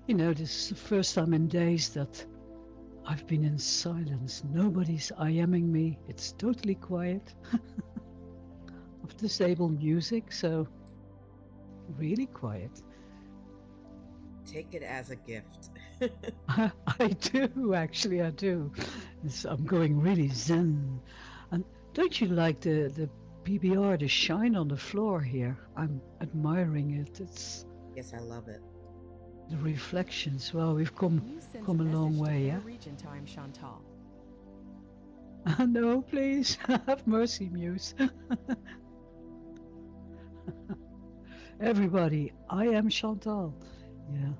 You know, this is the first time in days that I've been in silence. Nobody's IMing me. It's totally quiet. Of disabled music, so really quiet. Take it as a gift. I do, actually, I do. I'm going really zen. And don't you like the PBR, the shine on the floor here? I'm admiring it. It's Yes, I love it. the reflections. Well, we've Muse sends a come a long message to way, Fair yeah? Region Time, Chantal. No, please, have mercy, Muse. Everybody, I am Chantal. Yeah.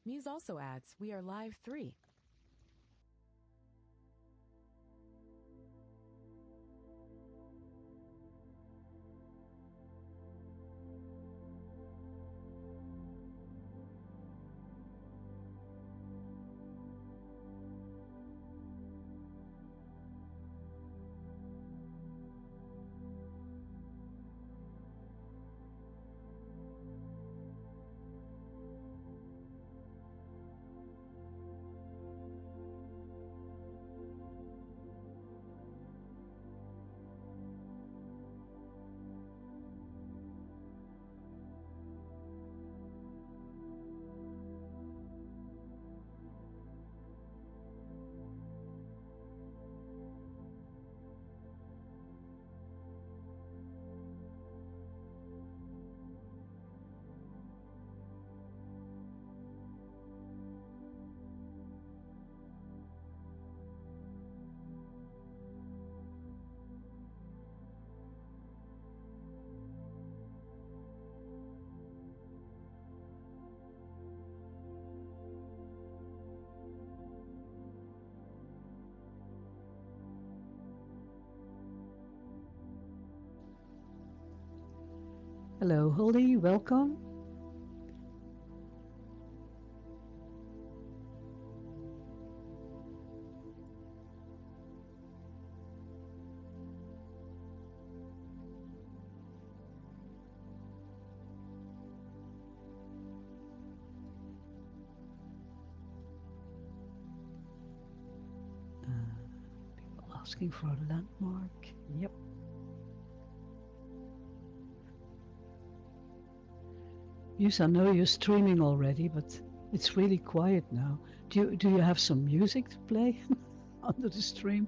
Muse also adds, we are live 3. Hello, Holly. Welcome. People asking for a landmark. Yep. Yes, I know you're streaming already, but it's really quiet now. Do you have some music to play under the stream?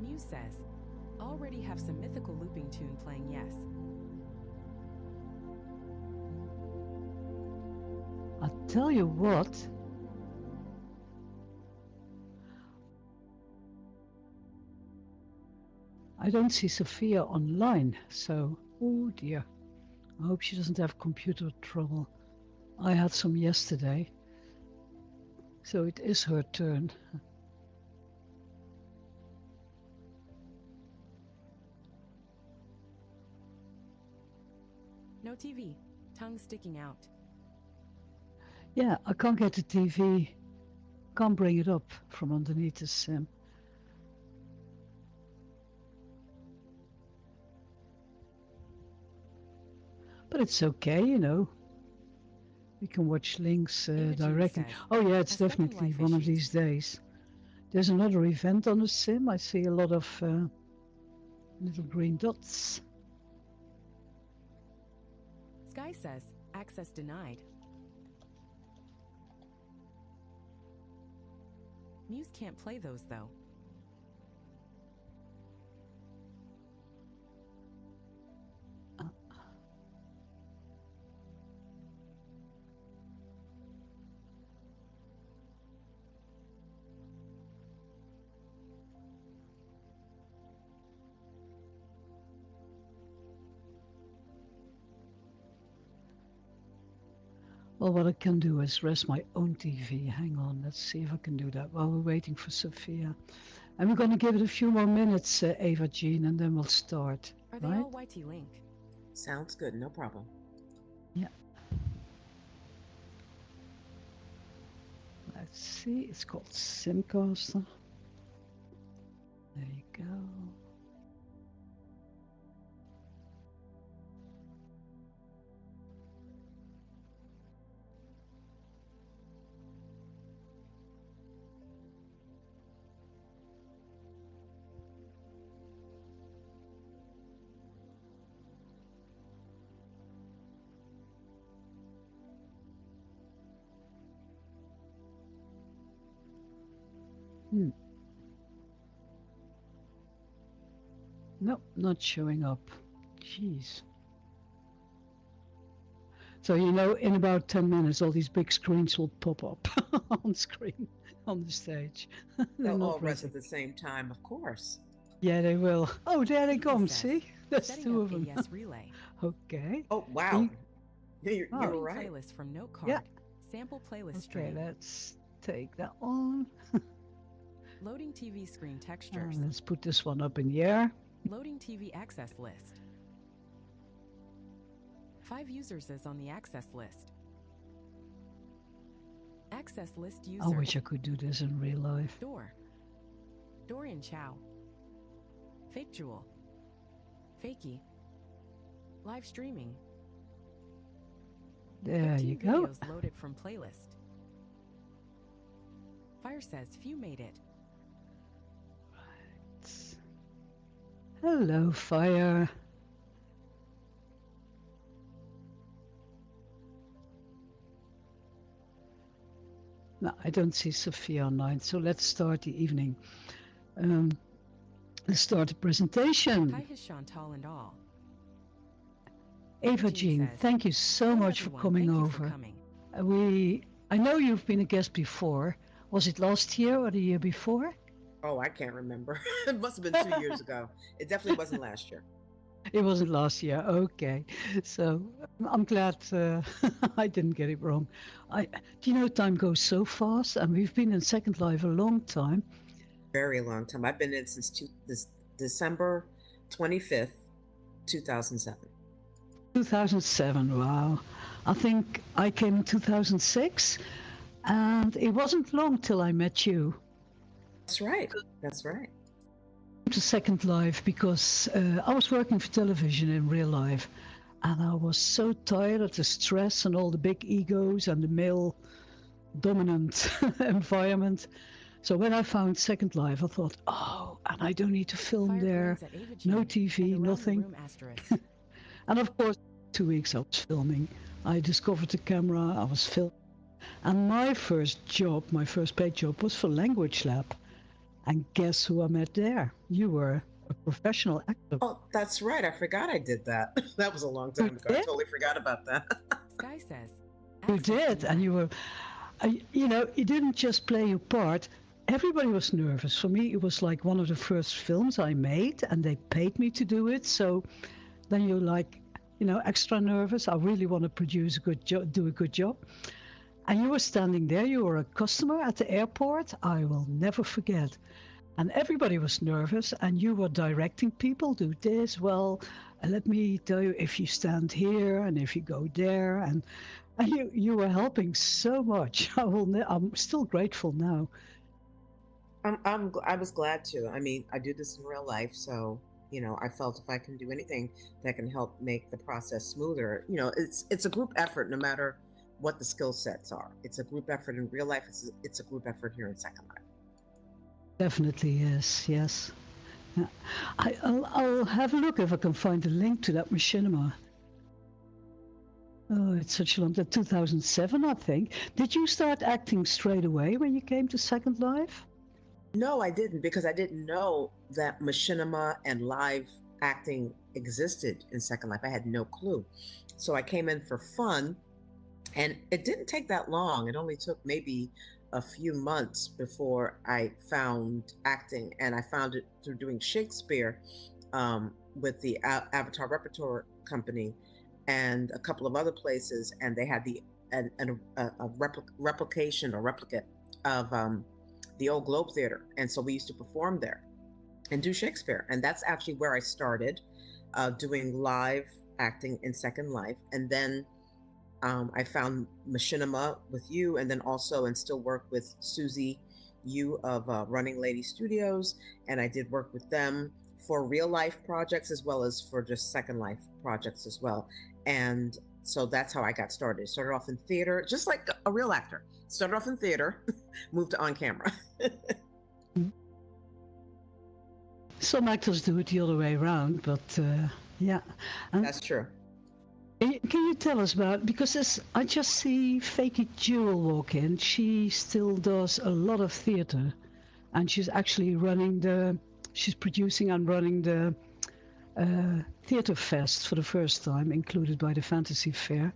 Muse says, already have some mythical looping tune playing, yes. I'll tell you what. I don't see Sophia online, so oh dear. I hope she doesn't have computer trouble. I had some yesterday, so it is her turn. No TV, tongue sticking out. Yeah, I can't get the TV. Can't bring it up from underneath the sim. But it's okay, you know. We can watch links AvaJean directly. says, Oh yeah, it's has second definitely life one of issues. these days. There's another event on the sim. I see a lot of little green dots. Sky says, access denied. Muse can't play those, though. Well, what I can do is rest my own TV. Hang on, let's see if I can do that while we're waiting for Sophia. And we're going to give it a few more minutes, AvaJean, and then we'll start. Are they right? all YT Link? Sounds good, no problem. Yeah. Let's see, it's called Simcaster. There you go. Nope, not showing up. Jeez. So, you know, in about 10 minutes, all these big screens will pop up on screen, on the stage. They'll all rest at the same time, of course. Yeah, they will. Oh, there they Easy come, says, see? There's Setting two up of them. AES relay. Okay. Oh, wow. You're Loading right. playlist from note card. Yeah. Sample playlist Okay, stream. let's take that one. Loading TV screen textures. And let's put this one up in the air. Loading TV access list. 5 users is on the access list. Access list users. I wish I could do this in real life. Door. Dorian Chow. Fake Jewel. Fakey. Live streaming. There 15 you go. videos loaded from playlist. Fire says few made it. Hello, Fire. No, I don't see Sophia online, so let's start the evening. Let's start the presentation. Hi, his Chantal and all. AvaJean, says, thank you so "Hello, much for everyone. coming Thank you for over. coming." I know you've been a guest before. Was it last year or the year before? Oh, I can't remember. It must have been 2 years ago. It definitely wasn't last year. It wasn't last year. Okay, so I'm glad I didn't get it wrong. Do you know time goes so fast, and we've been in Second Life a long time. Very long time. I've been in since this December 25th, 2007. 2007. Wow, I think I came in 2006, and it wasn't long till I met you. That's right. That's right. To Second Life because I was working for television in real life, and I was so tired of the stress and all the big egos and the male dominant environment. So when I found Second Life, I thought, oh, and I don't need to film Fire there, plans at AvaJean no and TV, around the nothing. room asterisk. And of course, 2 weeks I was filming. I discovered the camera, I was filming. And my first paid job was for Language Lab. And guess who I met there? You were a professional actor. Oh, that's right. I forgot I did that. That was a long time ago. I did? totally forgot about that. Sky says. You access did, and denied. you were, you didn't just play your part. Everybody was nervous. For me, it was like one of the first films I made, and they paid me to do it. So then you're like, extra nervous. I really want to produce a good job, do a good job. And you were standing there. You were a customer at the airport. I will never forget. And everybody was nervous, and you were directing people, do this. Well, let me tell you, if you stand here and if you go there, and you were helping so much. I'm still grateful now. I was glad to. I mean, I do this in real life, so I felt if I can do anything that can help make the process smoother, it's a group effort, no matter what the skill sets are. It's a group effort in real life. It's a group effort here in Second Life. Definitely is, yes. Yeah. I'll have a look if I can find a link to that machinima. Oh, it's such a long time. 2007, I think. Did you start acting straight away when you came to Second Life? No, I didn't because I didn't know that machinima and live acting existed in Second Life. I had no clue. So I came in for fun, and it didn't take that long. It only took maybe a few months before I found acting, and I found it through doing Shakespeare with the Avatar Repertoire Company and a couple of other places, and they had a replication or replicate of the old Globe Theater, and so we used to perform there and do Shakespeare, and that's actually where I started doing live acting in Second Life, and then I found machinima with you, and then also and still work with Susie Yu of Running Lady Studios, and I did work with them for real life projects as well as for just Second Life projects as well. And so that's how I got started. Started off in theater, just like a real actor. Started off in theater, moved to on camera. Some actors do it the other way around, but yeah. And That's true. can you tell us about, because I just see Fakey Jewel walk in. She still does a lot of theater, and she's actually she's producing and running the Theatre Fest for the first time, included by the Fantasy Fair.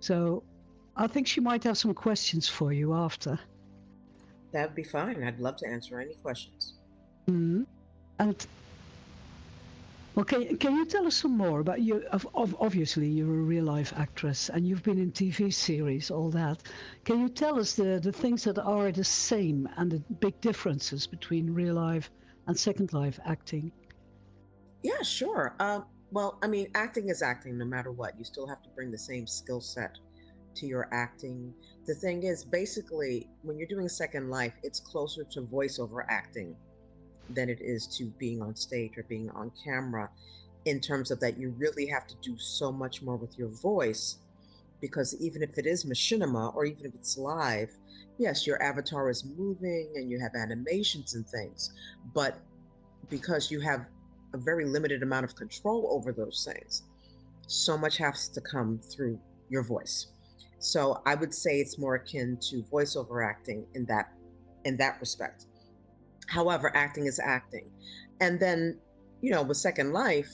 So I think she might have some questions for you after. That'd be fine. I'd love to answer any questions. Mm. And okay, can you tell us some more about you? Obviously, you're a real life actress and you've been in TV series, all that. Can you tell us the things that are the same and the big differences between real life and Second Life acting? Yeah, sure. Well, I mean, acting is acting no matter what. You still have to bring the same skill set to your acting. The thing is, basically, when you're doing Second Life, it's closer to voiceover acting than it is to being on stage or being on camera, in terms of that you really have to do so much more with your voice, because even if it is machinima or even if it's live, yes, your avatar is moving and you have animations and things, but because you have a very limited amount of control over those things, so much has to come through your voice. So I would say it's more akin to voiceover acting in that respect. However, acting is acting. And then, with Second Life,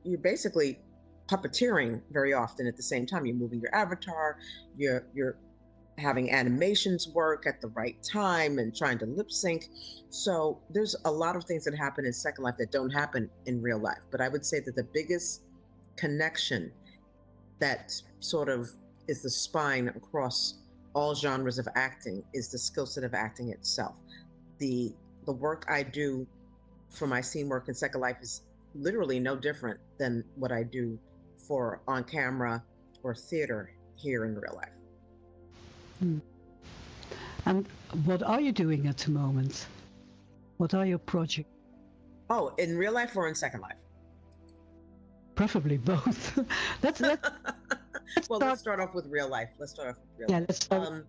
you're basically puppeteering very often at the same time. You're moving your avatar, you're having animations work at the right time and trying to lip sync. So there's a lot of things that happen in Second Life that don't happen in real life. But I would say that the biggest connection that sort of is the spine across all genres of acting is the skill set of acting itself. The work I do for my scene work in Second Life is literally no different than what I do for on camera or theater here in real life. Hmm. And what are you doing at the moment? What are your projects? Oh, in real life or in Second Life? Preferably both. let's Well, let's start off with real life. Let's start off with real life. Let's start.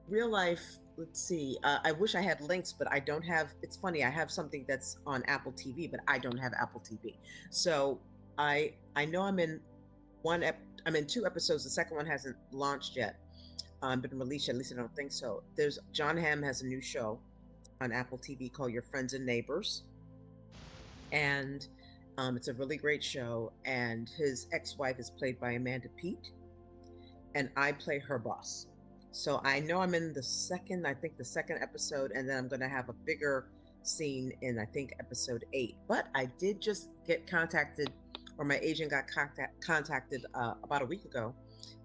Real life, let's see. I wish I had links, but I don't have. It's funny. I have something that's on Apple TV, but I don't have Apple TV. So I know I'm in I'm in 2 episodes. The second one hasn't launched yet. Been released yet. At least I don't think so. There's John Hamm has a new show on Apple TV called Your Friends and Neighbors, and it's a really great show. And his ex-wife is played by Amanda Peet, and I play her boss. So I know I'm in the second episode, and then I'm going to have a bigger scene in, I think, episode 8. But I did just get contacted, or my agent got contacted about a week ago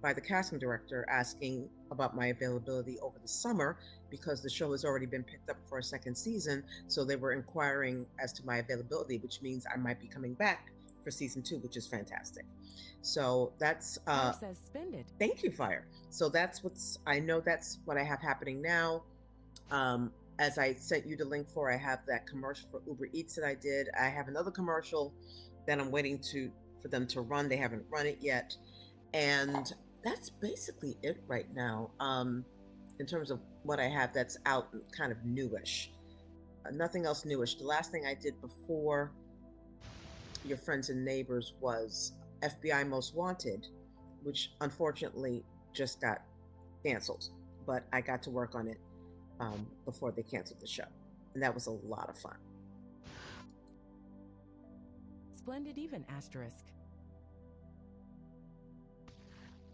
by the casting director asking about my availability over the summer, because the show has already been picked up for a second season. So they were inquiring as to my availability, which means I might be coming back for season 2, which is fantastic. So that's Fire says spend it. Thank you, Fire. So that's what I have happening now. As I sent you the link for, I have that commercial for Uber Eats that I did. I have another commercial that I'm waiting for them to run. They haven't run it yet. And that's basically it right now. In terms of what I have that's out kind of newish. Nothing else newish. The last thing I did before Your Friends and Neighbors was FBI Most Wanted, which unfortunately just got canceled. But I got to work on it before they canceled the show, and that was a lot of fun. Splendid even, asterisk.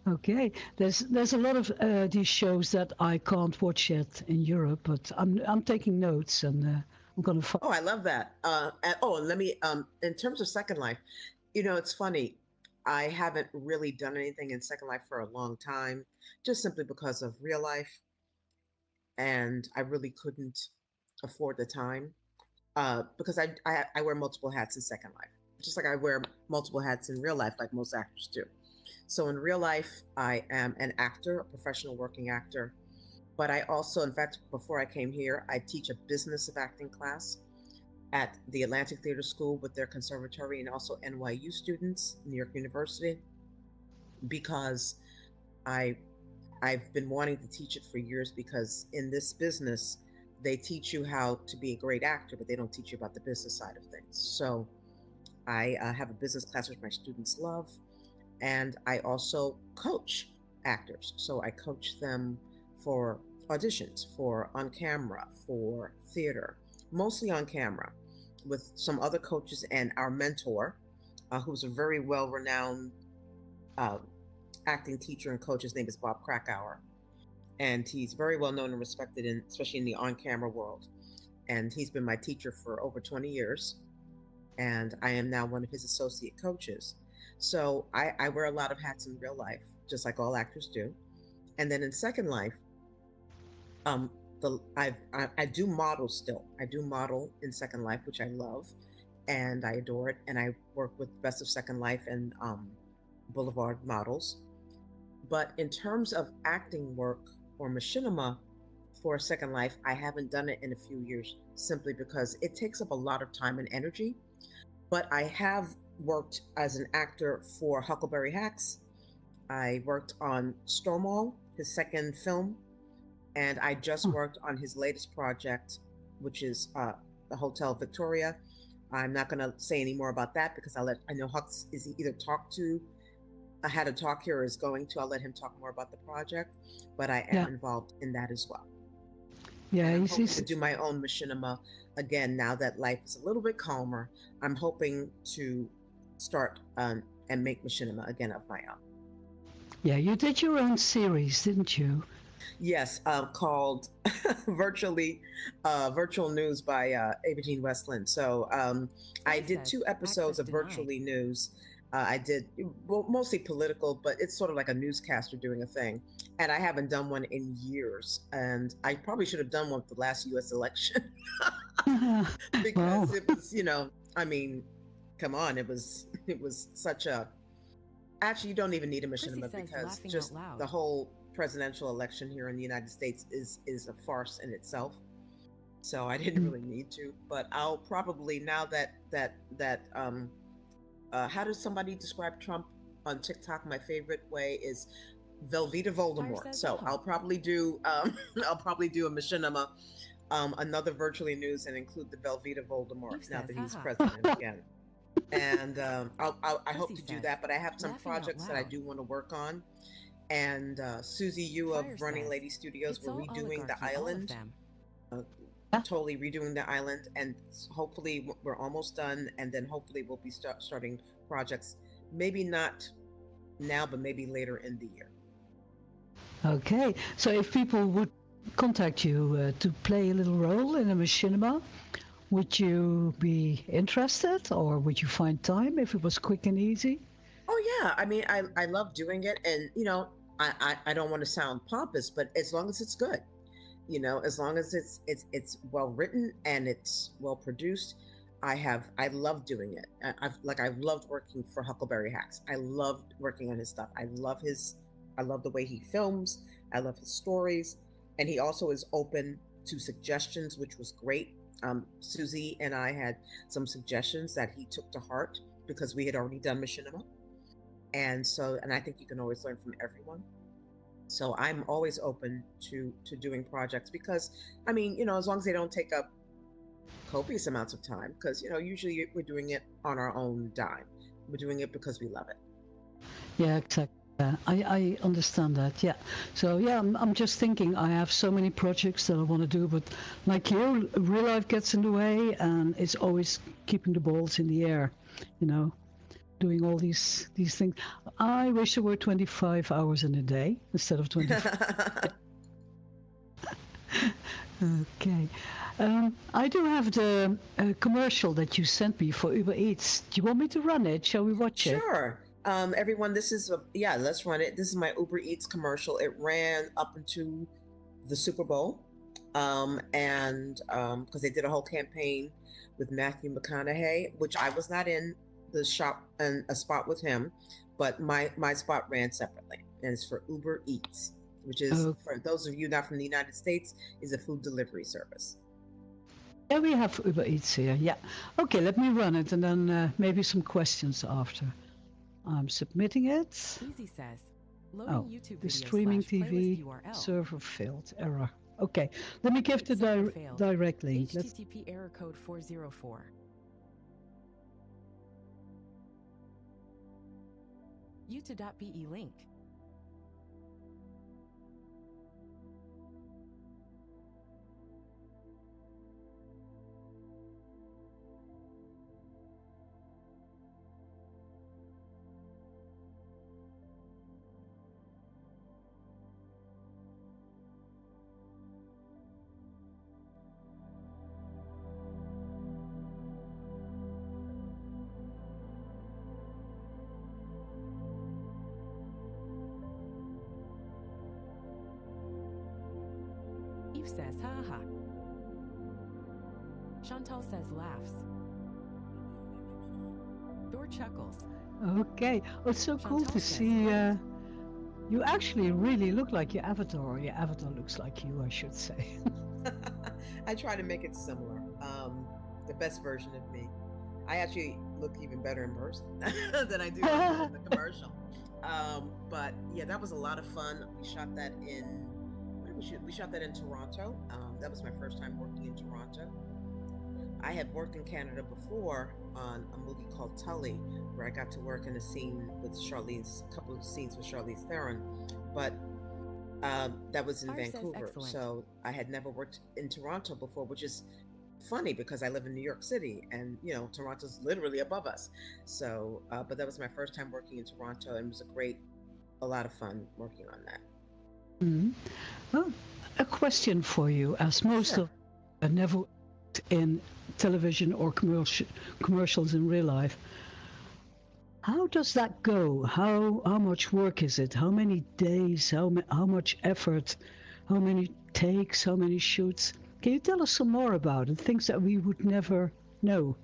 Okay, there's a lot of these shows that I can't watch yet in Europe, but I'm taking notes and I'm gonna Oh, I love that. And let me in terms of Second Life, it's funny. I haven't really done anything in Second Life for a long time, just simply because of real life, and I really couldn't afford the time because I wear multiple hats in Second Life, just like I wear multiple hats in real life, like most actors do. So in real life, I am an actor, a professional working actor, but I also, in fact, before I came here, I teach a business of acting class at the Atlantic Theater School with their conservatory and also NYU students, New York University, because I I've been wanting to teach it for years because in this business, they teach you how to be a great actor, but they don't teach you about the business side of things. So I have a business class which my students love, and I also coach actors. So I coach them for auditions, for on camera, for theater, mostly on camera, with some other coaches and our mentor, who's a very well renowned uh, acting teacher and coach. His name is Bob Krakauer, and he's very well known and respected, especially in the on camera world. And he's been my teacher for over 20 years, and I am now one of his associate coaches. So I wear a lot of hats in real life, just like all actors do. And then in Second Life, um, I do model still. I do model in Second Life, which I love, and I adore it. And I work with Best of Second Life and Boulevard Models. But in terms of acting work or machinima for Second Life, I haven't done it in a few years simply because it takes up a lot of time and energy. But I have worked as an actor for Huckleberry Hacks. I worked on Stonewall, his second film, and I just worked on his latest project, which is the Hotel Victoria. I'm not going to say any more about that because I know Hux is either had a talk here or is going to. I'll let him talk more about the project, but I am involved in that as well. Yeah, I'm hoping to do my own machinima again now that life is a little bit calmer. I'm hoping to start and make machinima again of my own. Yeah, you did your own series, didn't you? Yes, called Virtual News by AvaJean Westland. So I did 2 episodes of Virtually News. I did mostly political, but it's sort of like a newscaster doing a thing. And I haven't done one in years. And I probably should have done one with the last U.S. election because it was, I mean, come on, it was such a. Actually, you don't even need a machinima because just the whole presidential election here in the United States is a farce in itself. So I didn't really need to. But I'll probably, now that how does somebody describe Trump on TikTok? My favorite way is Velveeta Voldemort. So I'll probably do a machinima, another Virtually News, and include the Velveeta Voldemort now that he's president again. And I hope to do that. But I have some projects that I do want to work on. And Susie Yu of Running Lady Studios, we're redoing the island. Totally redoing the island, and hopefully we're almost done, and then hopefully we'll be starting projects, maybe not now but maybe later in the year. Okay, so if people would contact you to play a little role in a machinima, would you be interested, or would you find time if it was quick and easy? Oh yeah, I mean, I love doing it, and I don't want to sound pompous, but as long as it's good, as long as it's well written and it's well produced, I love doing it. I've loved working for Huckleberry Hacks. I loved working on his stuff. I love the way he films. I love his stories, and he also is open to suggestions, which was great. Susie and I had some suggestions that he took to heart because we had already done machinima, and I think you can always learn from everyone. So I'm always open to doing projects because, I mean, as long as they don't take up copious amounts of time, because, usually we're doing it on our own dime. We're doing it because we love it. Yeah, exactly. I understand that. Yeah. So yeah, I'm just thinking I have so many projects that I want to do, but like you, real life gets in the way, and it's always keeping the balls in the air, you know, doing all these things. I wish there were 25 hours in a day instead of 24. Okay. I do have the commercial that you sent me for Uber Eats. Do you want me to run it? Shall we watch it? Sure. Everyone, this is yeah, let's run it. This is my Uber Eats commercial. It ran up into the Super Bowl. And because they did a whole campaign with Matthew McConaughey, which I was not in the shop and a spot with him, but my spot ran separately, and it's for Uber Eats, which is, Oh, for those of you not from the United States, is a food delivery service. yeah, we have Uber Eats here. Yeah. Okay, let me run it and then maybe some questions after. I'm submitting it. Easy says. Oh, Loading YouTube the video streaming slash playlist TV URL. server failed. Error. Okay, let me give the Server failed. direct link. Let's. HTTP error code 404. U2.be link. Eve says, ha ha. Chantal says, laughs. Door chuckles. Okay. Oh, it's so cool Chantal to says, see. great. You actually really look like your avatar, or your avatar looks like you, I should say. I try to make it similar. The best version of me. I actually look even better in person than I do in the commercial. But yeah, that was a lot of fun. We shot that in. Where did we shoot? We shot that in Toronto. That was my first time working in Toronto. I had worked in Canada before on a movie called Tully, where I got to work in a scene with Charlize, a couple of scenes with Charlize Theron, but that was in R says, Vancouver. excellent. So I had never worked in Toronto before, which is funny because I live in New York City, and Toronto's literally above us. So, but that was my first time working in Toronto, and it was a lot of fun working on that. Mhm. Well, a question for you, as most Sure. of never worked in television or commercials in real life. How does that go? How much work is it? How many days? How much effort? How many takes? How many shoots? Can you tell us some more about it? Things that we would never know.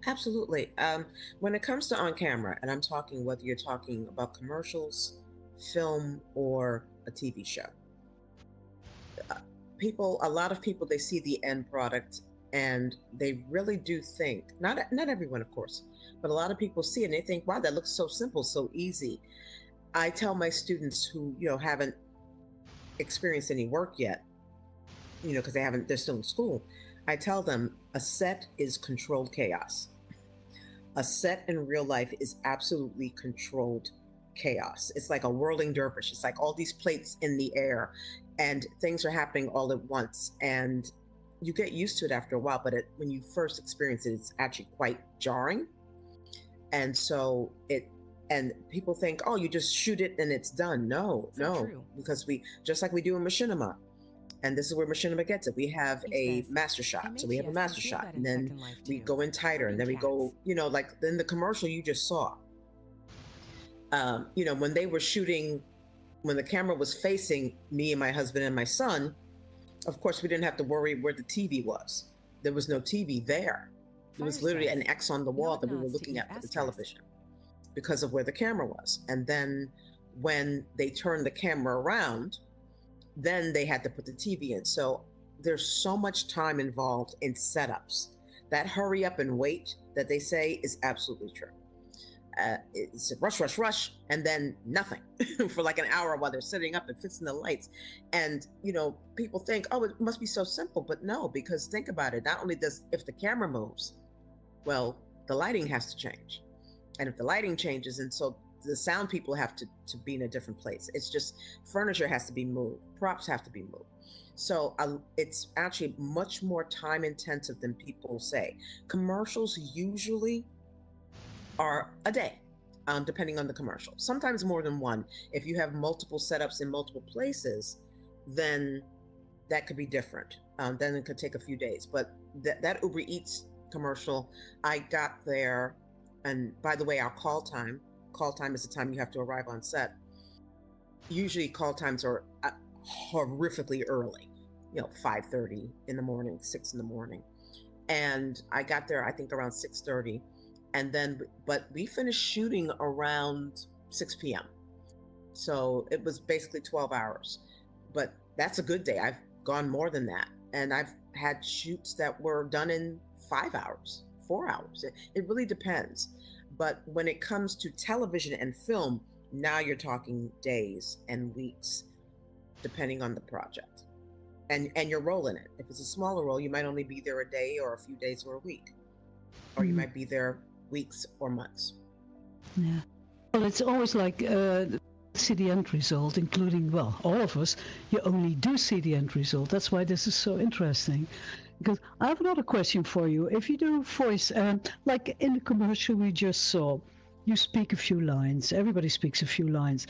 Absolutely. When it comes to on camera, and I'm talking whether you're talking about commercials, film, or a TV show, a lot of people, they see the end product and they really do think, not everyone, of course, but a lot of people see it and they think, wow, that looks so simple, so easy. I tell my students who haven't experienced any work yet, because they're still in school. I tell them a set is controlled chaos. A set in real life is absolutely controlled chaos. It's like a whirling dervish. It's like all these plates in the air and things are happening all at once. And you get used to it after a while, but when you first experience it, it's actually quite jarring. And so and people think, oh, you just shoot it and it's done. No, True. because we, just like we do in machinima, and this is where machinima gets it. We have a master shot. So we have a master shot, and then we go in tighter, and then we go, like in the commercial you just saw. When they were shooting, when the camera was facing me and my husband and my son, of course we didn't have to worry where the TV was. There was no TV there. It was literally an X on the wall that we were looking at for the television because of where the camera was. And then when they turned the camera around, then they had to put the TV in. So there's so much time involved in setups. That hurry up and wait that they say is absolutely true. It's rush, rush, rush, and then nothing for like an hour while they're sitting up and fixing the lights. And, people think, oh, it must be so simple, but no, because think about it. Not only if the camera moves, well, the lighting has to change. And if the lighting changes, and so the sound people have to be in a different place. It's just furniture has to be moved, props have to be moved. So it's actually much more time intensive than people say. Commercials usually are a day, depending on the commercial. Sometimes more than one. If you have multiple setups in multiple places, then that could be different. Then it could take a few days. But that Uber Eats commercial, I got there, and by the way, our call time is the time you have to arrive on set. Usually call times are horrifically early, 5:30 in the morning, 6 in the morning. And I got there, I think around 6:30. But we finished shooting around 6 p.m. So it was basically 12 hours. But that's a good day. I've gone more than that. And I've had shoots that were done in 5 hours, 4 hours. It really depends. But when it comes to television and film, now you're talking days and weeks, depending on the project and your role in it. If it's a smaller role, you might only be there a day or a few days or a week, or you might be there weeks or months. Yeah. Well, it's always like see the end result, including, well, all of us, you only do see the end result. That's why this is so interesting. Because I have another question for you. If you do voice, like in the commercial we just saw, you speak a few lines, everybody speaks a few lines.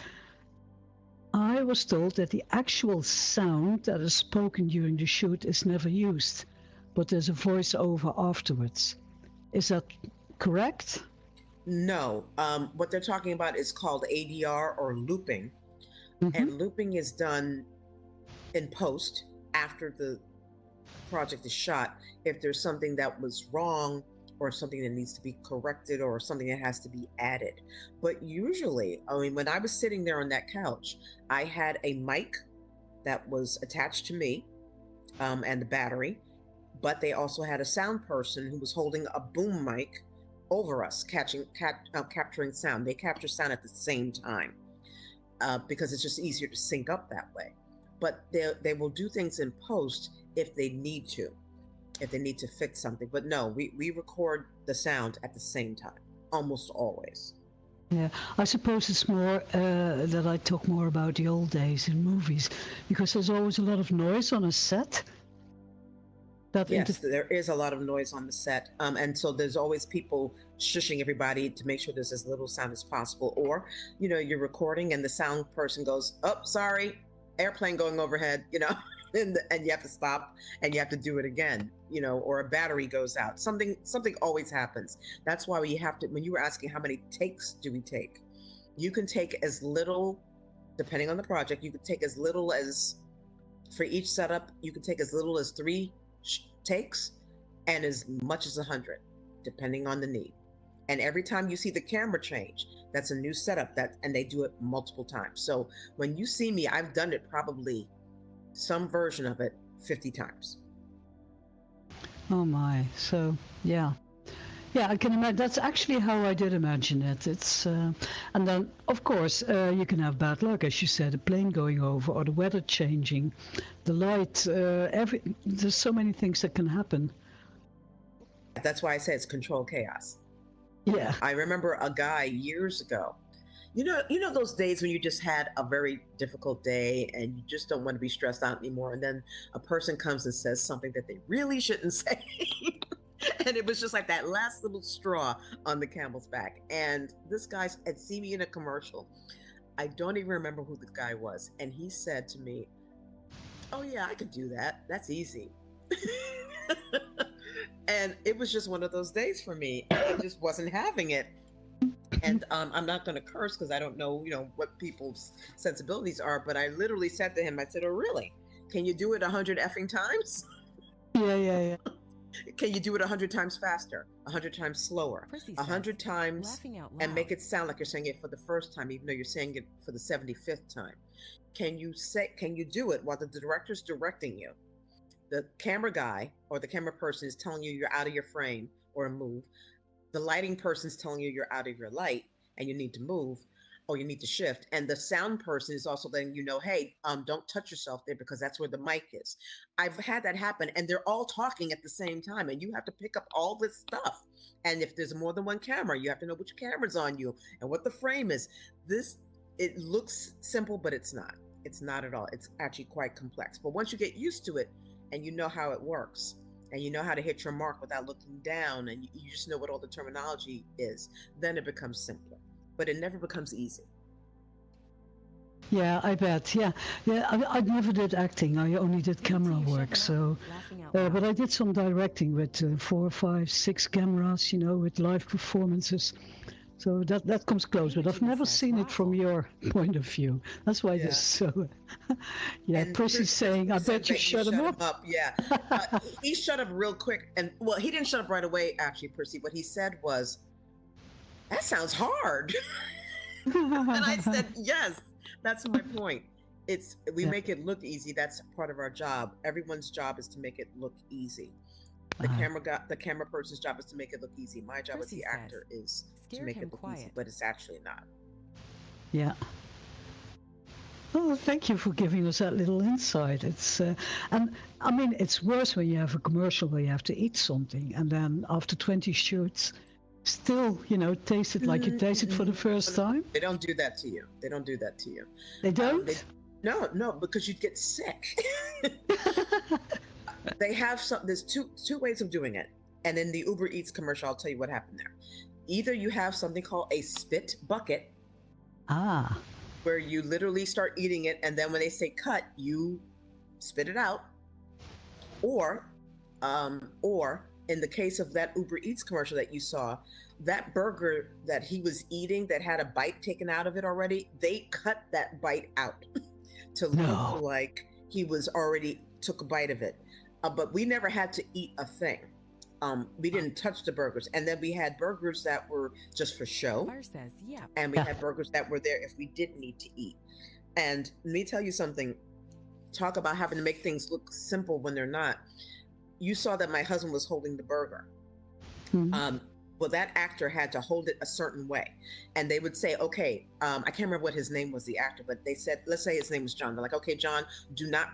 I was told that the actual sound that is spoken during the shoot is never used, but there's a voiceover afterwards. Is that correct? No. What they're talking about is called ADR or looping. And looping is done in post after the project is shot. If there's something that was wrong or something that needs to be corrected or something that has to be added. But usually, when I was sitting there on that couch, I had a mic that was attached to me and the battery, but they also had a sound person who was holding a boom mic over us, capturing sound. They capture sound at the same time because it's just easier to sync up that way. But they will do things in post if they need to fix something. But no, we record the sound at the same time, almost always. Yeah, I suppose it's more that I talk more about the old days in movies, because there's always a lot of noise on a set. Yes, there is a lot of noise on the set. And so there's always people shushing everybody to make sure there's as little sound as possible. Or, you're recording and the sound person goes, "Oh, sorry, airplane going overhead," and you have to stop and you have to do it again, or a battery goes out. Something always happens. That's why we have to, when you were asking how many takes do we take, you can take as little, depending on the project, you can take as little as, for each setup, you can take as little as 3 takes and as much as 100, depending on the need. And every time you see the camera change, that's a new setup, and they do it multiple times. So when you see me, I've done it probably some version of it 50 times. Oh my, so yeah, I can imagine. That's actually how I did imagine it. It's and then of course you can have bad luck, as you said, a plane going over or the weather changing, the light, there's so many things that can happen. That's why I say it's controlled chaos. Yeah. I remember a guy years ago, you know those days when you just had a very difficult day and you just don't want to be stressed out anymore, and then a person comes and says something that they really shouldn't say. And it was just like that last little straw on the camel's back. And this guy had seen me in a commercial. I don't even remember who the guy was. And he said to me, "Oh yeah, I could do that. That's easy." And it was just one of those days for me. I just wasn't having it. And I'm not going to curse because I don't know, what people's sensibilities are. But I literally said to him, I said, "Oh, really? Can you do it 100 effing times?" Yeah. Can you do it 100 times faster, 100 times slower, 100 times, and make it sound like you're saying it for the first time, even though you're saying it for the 75th time? Can you do it while the director's directing you? The camera guy or the camera person is telling you you're out of your frame or move. The lighting person's telling you you're out of your light and you need to move. oh, you need to shift. And the sound person is also letting you know, hey, don't touch yourself there because that's where the mic is. I've had that happen, and they're all talking at the same time, and you have to pick up all this stuff. And if there's more than one camera, you have to know which camera's on you and what the frame is. It looks simple, but it's not. It's not at all. It's actually quite complex. But once you get used to it and you know how it works, and you know how to hit your mark without looking down, and you just know what all the terminology is, then it becomes simpler. But it never becomes easy. Yeah, I bet. Yeah, yeah. I never did acting. I only did camera work. So, but I did some directing with 4, 5, 6 cameras. With live performances. So that comes close. But I've never seen it from your point of view. That's why this is so. Yeah, Percy's saying, "I bet you shut him up." Yeah, he shut up real quick, and well, he didn't shut up right away. Actually, Percy, what he said was, "That sounds hard," and I said, "Yes." That's my point. We make it look easy. That's part of our job. Everyone's job is to make it look easy. The camera person's job is to make it look easy. My job as the actor is to make it look easy, but it's actually not. Yeah. Well, thank you for giving us that little insight. It's and I mean, it's worse when you have a commercial where you have to eat something, and then after 20 shoots, still, taste it like you taste it for the first time. They don't do that to you. They don't do that to you. They don't? No, because you'd get sick. They have there's two ways of doing it. And in the Uber Eats commercial, I'll tell you what happened there. Either you have something called a spit bucket. Where you literally start eating it, and then when they say cut, you spit it out. Or in the case of that Uber Eats commercial that you saw, that burger that he was eating that had a bite taken out of it already, they cut that bite out to look like he was already took a bite of it. But we never had to eat a thing. We didn't touch the burgers. And then we had burgers that were just for show. And we had burgers that were there if we did need to eat. And let me tell you something. Talk about having to make things look simple when they're not. You saw that my husband was holding the burger. Mm-hmm. Well, that actor had to hold it a certain way. And they would say, okay, I can't remember what his name was, the actor, but they said, let's say his name was John. They're like, okay, John, do not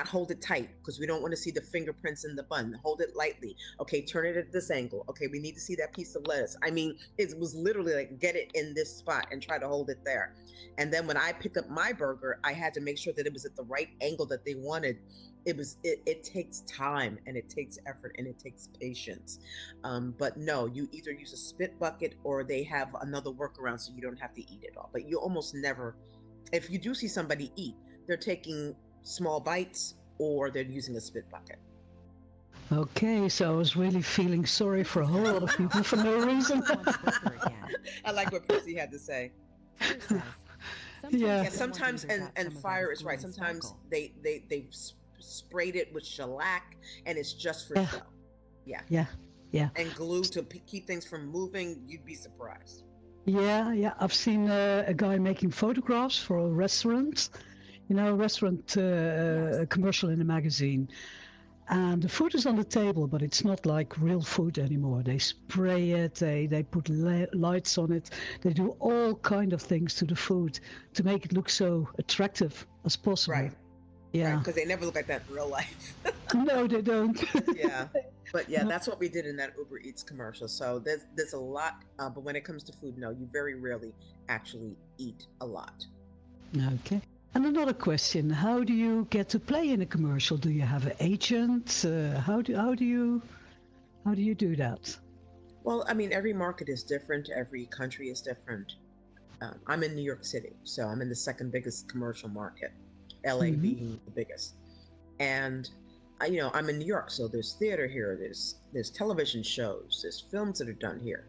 hold it tight because we don't want to see the fingerprints in the bun. Hold it lightly. Okay, turn it at this angle. Okay, we need to see that piece of lettuce. I mean, it was literally like, get it in this spot and try to hold it there. And then when I picked up my burger, I had to make sure that it was at the right angle that they wanted. It takes time, and it takes effort, and it takes patience. But no, you either use a spit bucket or they have another workaround so you don't have to eat it all. But you almost never, if you do see somebody eat, they're taking small bites or they're using a spit bucket. Okay, so I was really feeling sorry for a whole lot of people for no reason. I like what Percy had to say. Yeah, sometimes, and Fire is right. Sometimes they sprayed it with shellac, and it's just for show. Yeah. And glue to keep things from moving. You'd be surprised. Yeah. I've seen a guy making photographs for a restaurant. A restaurant commercial in a magazine. And the food is on the table, but it's not like real food anymore. They spray it, they put lights on it. They do all kind of things to the food to make it look so attractive as possible. Right. Yeah. Because they never look like that in real life. No, they don't. Yeah. But yeah, that's what we did in that Uber Eats commercial. So there's a lot, but when it comes to food, no, you very rarely actually eat a lot. Okay. And another question: how do you get to play in a commercial? Do you have an agent? How do you do that? Well, I mean, every market is different. Every country is different. I'm in New York City, so I'm in the second biggest commercial market, LA being the biggest. And I'm in New York, so there's theater here. There's television shows. There's films that are done here.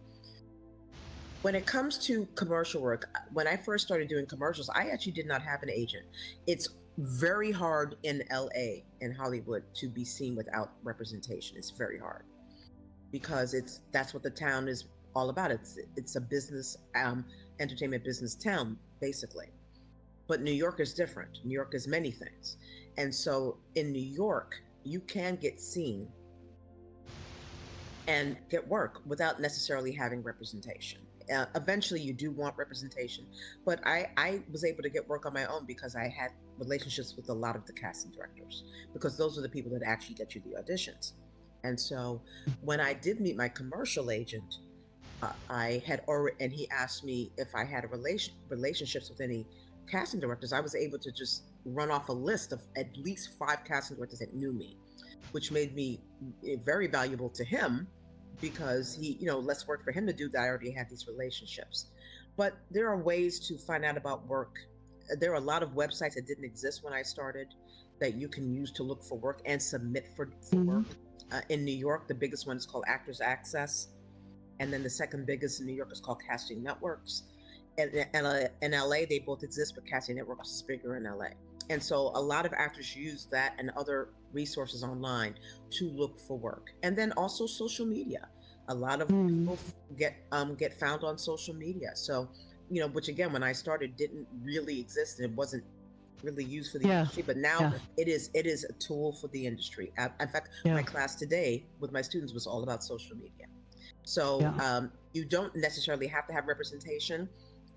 When it comes to commercial work, when I first started doing commercials, I actually did not have an agent. It's very hard in LA and Hollywood to be seen without representation. It's very hard because that's what the town is all about. It's a business, entertainment business town, basically. But New York is different. New York is many things. And so in New York, you can get seen and get work without necessarily having representation. Eventually, you do want representation, but I was able to get work on my own because I had relationships with a lot of the casting directors, because those are the people that actually get you the auditions. And so when I did meet my commercial agent, I had already, and he asked me if I had relationships with any casting directors. I was able to just run off a list of at least 5 casting directors that knew me, which made me very valuable to him, because he, less work for him to do that I already had these relationships. But there are ways to find out about work. There are a lot of websites that didn't exist when I started that you can use to look for work and submit for work. In New York, the biggest one is called Actors Access. And then the second biggest in New York is called Casting Networks. And in LA, they both exist, but Casting Networks is bigger in LA. And so a lot of actors use that and other resources online to look for work. And then also social media. A lot of people get found on social media. So, which again, when I started, didn't really exist, and it wasn't really used for the industry, but now it is a tool for the industry. In fact, my class today with my students was all about social media. So you don't necessarily have to have representation.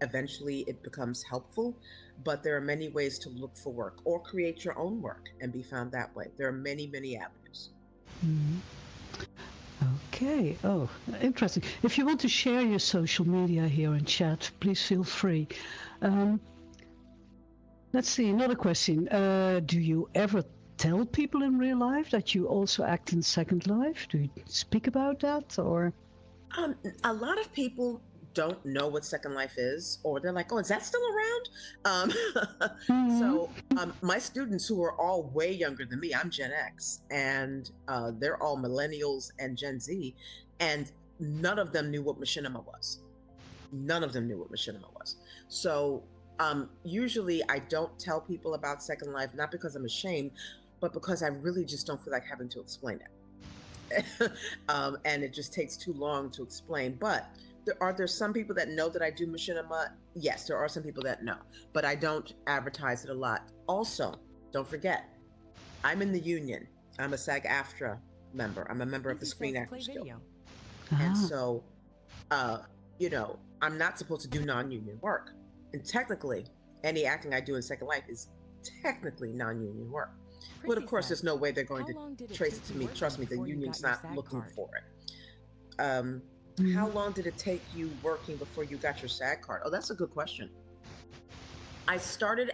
Eventually it becomes helpful, but there are many ways to look for work or create your own work and be found that way. There are many, many avenues. Okay. Oh, interesting. If you want to share your social media here in chat, please feel free. Let's see, another question. Do you ever tell people in real life that you also act in Second Life? Do you speak about that, or? A lot of people don't know what Second Life is, or they're like, oh, is that still around? So my students, who are all way younger than me, I'm Gen X, and they're all millennials and Gen Z, and none of them knew what machinima was. None of them knew what machinima was. So usually I don't tell people about Second Life, not because I'm ashamed, but because I really just don't feel like having to explain it. And it just takes too long to explain. But are there some people that know that I do machinima? Yes, there are some people that know, but I don't advertise it a lot. Also, don't forget, I'm in the union. I'm a SAG-AFTRA member. I'm a member of the Screen Actors Guild. And so, I'm not supposed to do non-union work. And technically, any acting I do in Second Life is technically non-union work. But of course, there's no way they're going to trace it to me. Trust me, the union's not looking for it. How long did it take you working before you got your SAG card? Oh, that's a good question. I started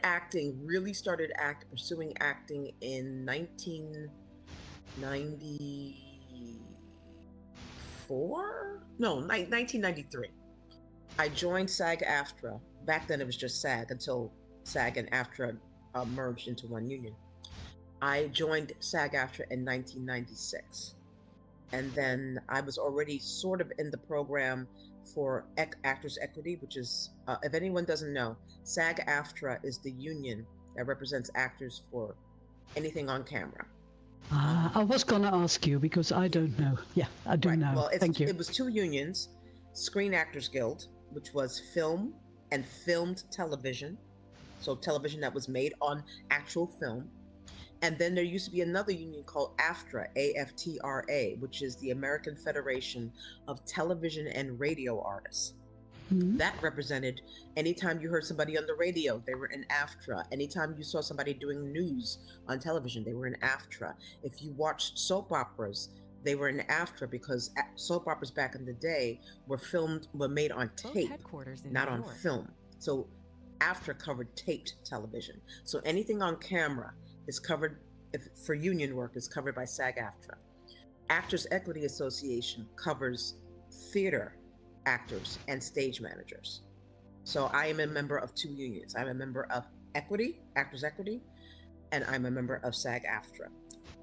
pursuing acting in 1994? No, 1993. I joined SAG-AFTRA. Back then it was just SAG until SAG and AFTRA merged into one union. I joined SAG-AFTRA in 1996. And then I was already sort of in the program for Actors Equity, which is, if anyone doesn't know, SAG-AFTRA is the union that represents actors for anything on camera. I was going to ask you because I don't know. Yeah, I do know. Well, Thank you. It was 2 unions, Screen Actors Guild, which was film and filmed television. So television that was made on actual film. And then there used to be another union called AFTRA, A-F-T-R-A, which is the American Federation of Television and Radio Artists. That represented anytime you heard somebody on the radio, they were in AFTRA. Anytime you saw somebody doing news on television, they were in AFTRA. If you watched soap operas, they were in AFTRA, because soap operas back in the day were made on tape, not on film. So AFTRA covered taped television. So anything on camera is covered, for union work, is covered by SAG-AFTRA. Actors Equity Association covers theater actors and stage managers. So I am a member of 2 unions. I'm a member of Equity, Actors Equity, and I'm a member of SAG-AFTRA.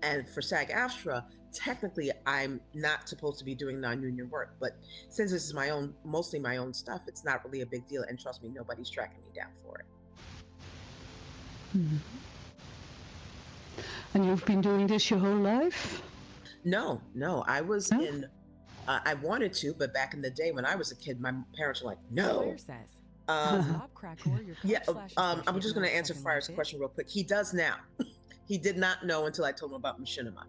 And for SAG-AFTRA, technically I'm not supposed to be doing non-union work, but since this is mostly my own stuff, it's not really a big deal. And trust me, nobody's tracking me down for it. And you've been doing this your whole life? No, I was in, I wanted to, but back in the day when I was a kid, my parents were like, no. I'm just going to answer Fire's question real quick. He does now. He did not know until I told him about machinima.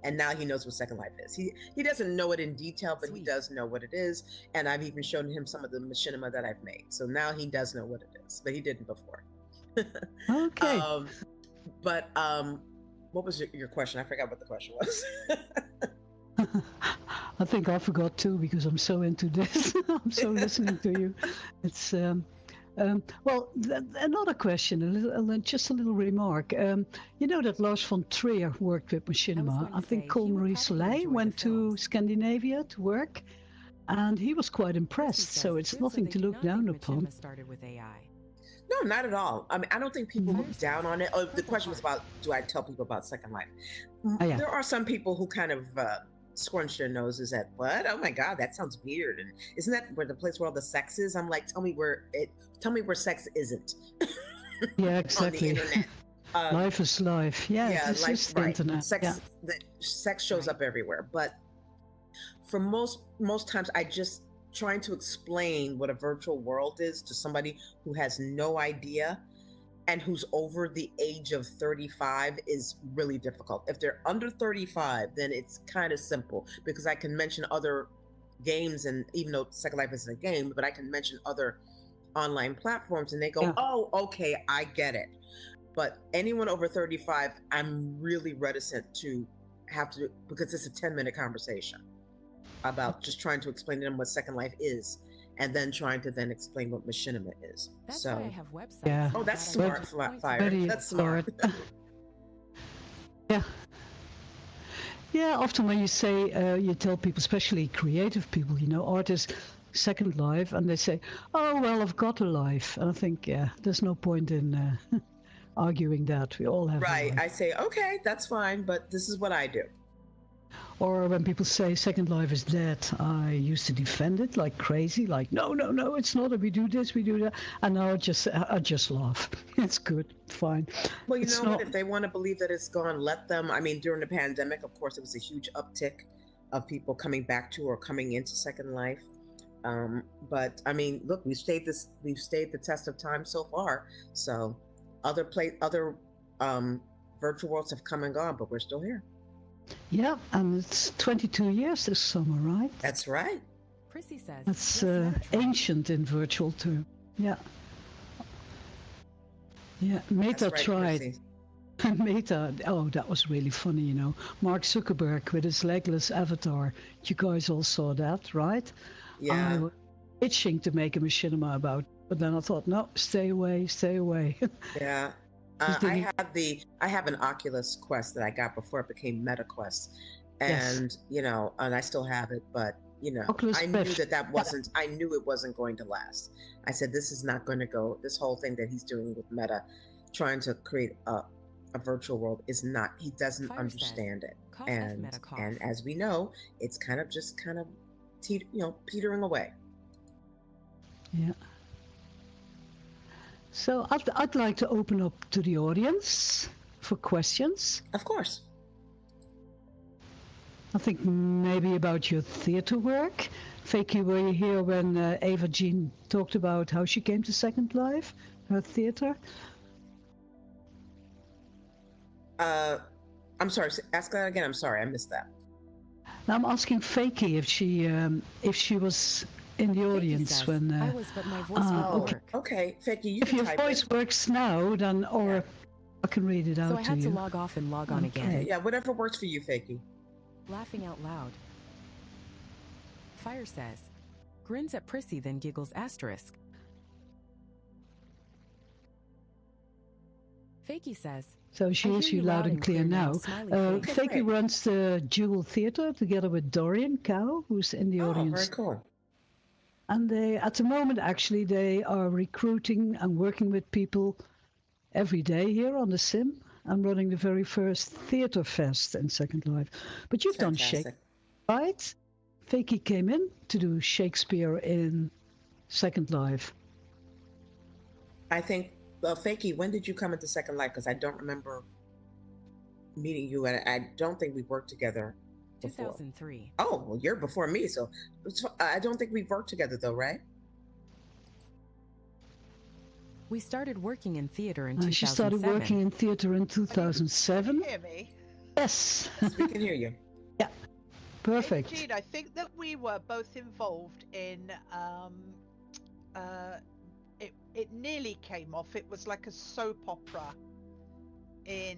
and now he knows what Second Life is. He doesn't know it in detail, but he Sweet. does know what it is. And I've even shown him some of the machinima that I've made. So now he does know what it is, but he didn't before. Okay. What was your question? I forgot what the question was. I think I forgot too because I'm so into this. I'm so listening to you. It's another question, just a little remark. You know that Lars von Trier worked with machinima. going to I think say, Cole he would Marie probably Soleil enjoy the went to films. Scandinavia to work, and he was quite Percy impressed. says, So it's "Good, nothing they to do look not down think upon. machinima started with AI. No, not at all. I mean, I don't think people Mhm. look down on it. Oh, the question was about, do I tell people about Second Life? Oh, yeah. There are some people who kind of scrunch their noses at, what? Oh my God, that sounds weird. And isn't that where the place where all the sex is? I'm like, tell me where sex isn't Yeah, on the exactly. internet. Life is life. Yeah, this is the internet. Sex, Yeah. sex shows Right. up everywhere. But for most times, I just trying to explain what a virtual world is to somebody who has no idea and who's over the age of 35 is really difficult. If they're under 35, then it's kind of simple because I can mention other games, and even though Second Life isn't a game, but I can mention other online platforms and they go, Yeah. oh, okay, I get it. But anyone over 35, I'm really reticent to have to, because it's a 10-minute conversation about just trying to explain to them what Second Life is and then trying to then explain what machinima is. That's So why I have websites. Yeah. oh, that's that I smart, can point to. Fire. Very That's smart. Yeah. Yeah, often when you say, you tell people, especially creative people, artists, Second Life, and they say, oh, well, I've got a life. And I think, yeah, there's no point in arguing that. We all have a Right. life. I say, okay, that's fine, but this is what I do. Or when people say Second Life is dead, I used to defend it like crazy, like, no, it's not. We do this, we do that. And now I just laugh. It's good, fine. Well, you It's know not- what? If they want to believe that it's gone, let them. I mean, during the pandemic, of course, it was a huge uptick of people coming back to or coming into Second Life. But I mean, look, we've stayed the test of time so far. So other virtual worlds have come and gone, but we're still here. Yeah, and it's 22 years this summer, right? That's right. Prissy says, That's "Yes, Meta tried." ancient in virtual term. Yeah. Yeah, Meta That's right, tried. Chrissy. Meta, oh, that was really funny, Mark Zuckerberg with his legless avatar. You guys all saw that, right? I Yeah. was itching to make a machinima about, but then I thought, no, stay away, stay away. Yeah. Just didn't- I have an Oculus Quest that I got before it became Meta Quest. Yes. And, and I still have it, but, Oculus I knew Rift. I knew it wasn't going to last. I said, this is not going to go, this whole thing that he's doing with Meta, trying to create a virtual world he doesn't Fire says, understand it. "Cough, F, And, Meta, cough." and as we know, it's kind of petering away. Yeah. So I'd like to open up to the audience for questions. Of course. I think maybe about your theater work. Fakey, were you here when AvaJean talked about how she came to Second Life, her theater? I'm sorry, ask that again. I'm sorry, I missed that. Now I'm asking Fakey if she was in the Fakey audience says, when. I was, but my voice oh, wouldn't work. Okay, Fakey, you If can your type voice it. works now, then Yeah. I can read it out So I had to to you. log off and log on Okay. again. Yeah, whatever works for you, Fakey. Laughing out loud. Fire says, grins at Prissy, then giggles asterisk. Fakey says, So she I hears hear you you loud and clear now. smiley face. Okay, Fakey great. runs the Jewel Theater together with Dorian Cow, who's in the Oh, audience. very cool. And at the moment, actually, they are recruiting and working with people every day here on the Sim and running the very first theater fest in Second Life. But you've done Shakespeare, Fantastic. right? Fakey came in to do Shakespeare in Second Life. I think, Fakey, when did you come into Second Life? Because I don't remember meeting you, and I don't think we've worked together before. 2003. Oh, well, you're before me, so I don't think we've worked together, though, right? We started working in theater in 2007. She started working in theater in 2007. Hear me? Yes. Yes, we can hear you. Yeah. Perfect. Gene, I think that we were both involved in it nearly came off. It was like a soap opera in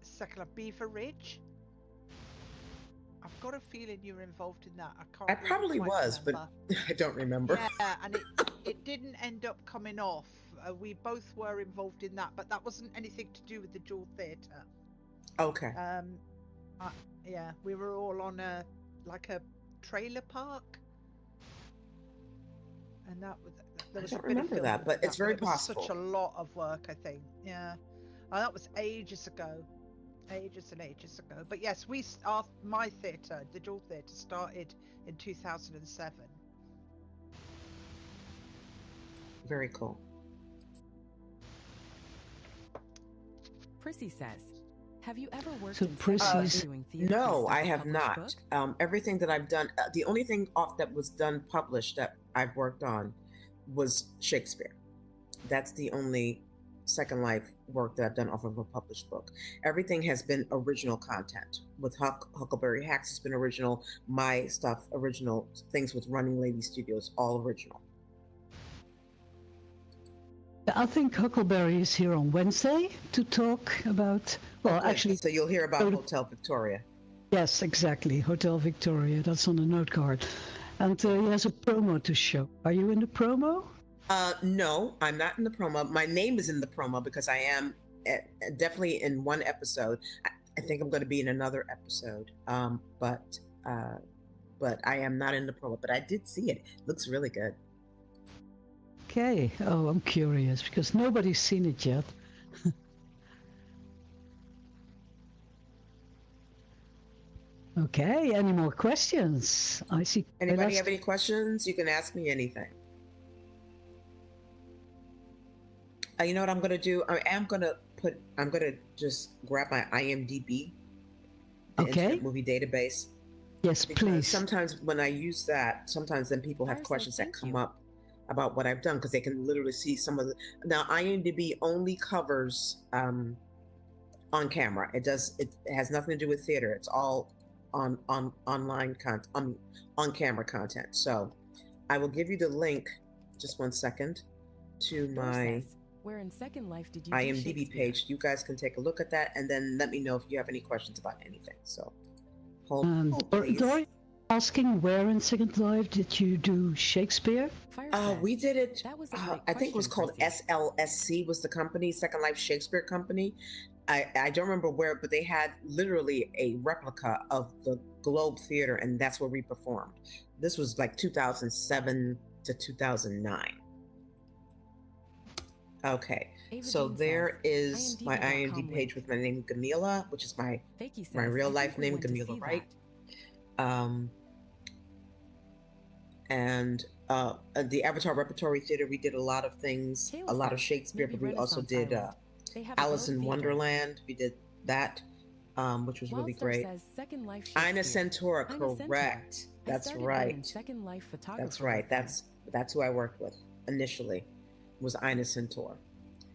Second of Beaver Ridge. I've got a feeling you were involved in that. I can't. I really probably quite was, remember. but I don't remember. Yeah, and it didn't end up coming off. We both were involved in that, but that wasn't anything to do with the dual theatre. Okay. Yeah, we were all on a trailer park, and that was there was I don't a bit of remember filming that, for but it's very it was possible. such a lot of work, I think. Yeah, that was ages ago, ages and ages ago. But yes, my theatre, the dual theatre, started in 2007. Very cool. Prissy says, have you ever worked So in Prissy's- doing theater No, based on I a have published not. book? Everything that I've done, the only thing off that was done published that I've worked on was Shakespeare. That's the only Second Life work that I've done off of a published book. Everything has been original content. With Huckleberry Hacks, it's been original. My stuff, original. Things with Running Lady Studios, all original. I think Huckleberry is here on Wednesday to talk about. Well, Okay, actually, so you'll hear about go to- Hotel Victoria. yes, exactly. Hotel Victoria. That's on the note card, and he has a promo to show. Are you in the promo? No, I'm not in the promo. My name is in the promo because I am definitely in one episode. I think I'm going to be in another episode. But I am not in the promo. But I did see it. It looks really good. Okay. Oh, I'm curious because nobody's seen it yet. Okay. Any more questions? I see. Anybody Kaila's- have any questions? You can ask me anything. You know what I'm going to do? I'm going to just grab my IMDb, the Okay. Internet Movie Database. Yes, Because please. sometimes when I use that, sometimes then people have Fire says questions that thank come you. up about what I've done because they can literally see some of the. Now IMDb only covers on camera. It has nothing to do with theater. It's all online content, on camera content. So I will give you the link. Just 1 second to Dor my says, where in Second Life did you do IMDb Shakespeare? page. You guys can take a look at that and then let me know if you have any questions about anything. So hold, please. Dory asking where in Second Life did you do Shakespeare? Fire says, We did it. That was a great I think it was question, called Prissy. SLSC was the company, Second Life Shakespeare Company. I don't remember where, but they had literally a replica of the Globe Theater, and that's where we performed. This was like 2007 to 2009. Okay, so AvaJean there says, is my IMDb.com IMDb page with my name Gamila, which is my Fakey says, my real I life think we name, went to Gamila see Wright. that. The Avatar Repertory Theater, we did a lot of things, Kayla a lot of says, Shakespeare, maybe but we also Renaissance did Island. They have a Alice Globe in Theater. Wonderland. We did that, which was really Wildstar great. says, Second Life Ina Shakespeare. Centaura, Ina Centaura. correct. I That's started being right. Second Life photographer That's right. with them. That's who I worked with initially. Was Ina Centaura,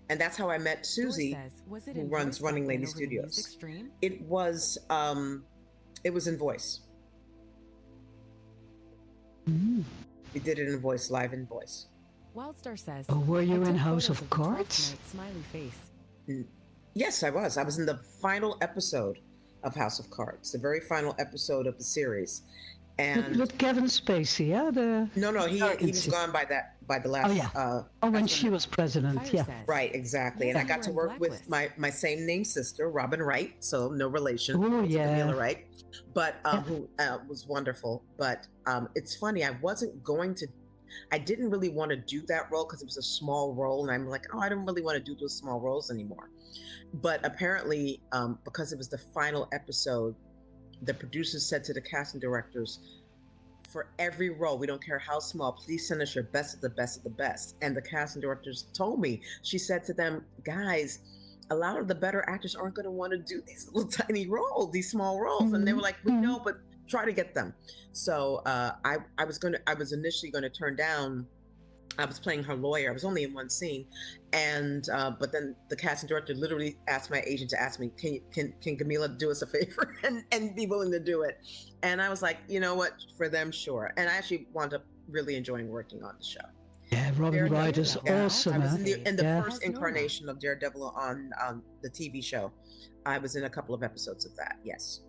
and that's how I met Dor Susie, says, was it who in runs voice Running back Lady then over the music Studios. stream? It was in voice. Mm. We did it in voice, live in voice. Wildstar says, Oh, were you I in took House photos of the 12th Cards? night smiley face. Yes, I was. I was in the final episode of House of Cards, the very final episode of the series. And With Kevin Spacey, yeah? no, he was Agency. gone by the last. Oh, yeah. uh, Oh, when that's she was president, Fire yeah. says, Right, exactly. Yes, And I you got were to in work with Blacklist. my same name sister, Robin Wright, so no relation Oh, to yeah. Camilla Wright, but Yeah. who was wonderful. But it's funny, I didn't really want to do that role because it was a small role, and I'm like, oh, I don't really want to do those small roles anymore. But apparently, because it was the final episode, the producers said to the casting directors, for every role, we don't care how small, please send us your best of the best of the best. And the casting directors told me, she said to them, guys, a lot of the better actors aren't going to want to do these little tiny roles, these small roles. And they were like, we Mhm. know, but try to get them. So I was initially going to turn down I was playing her lawyer. I was only in one scene, and but then the casting director literally asked my agent to ask me, can Camila do us a favor and be willing to do it? And I was like, you know what, for them, sure. And I actually wound up really enjoying working on the show. Yeah, Robin Wright is awesome. I was in the Yeah. first incarnation of Daredevil on the TV show. I was in a couple of episodes of that. Yes.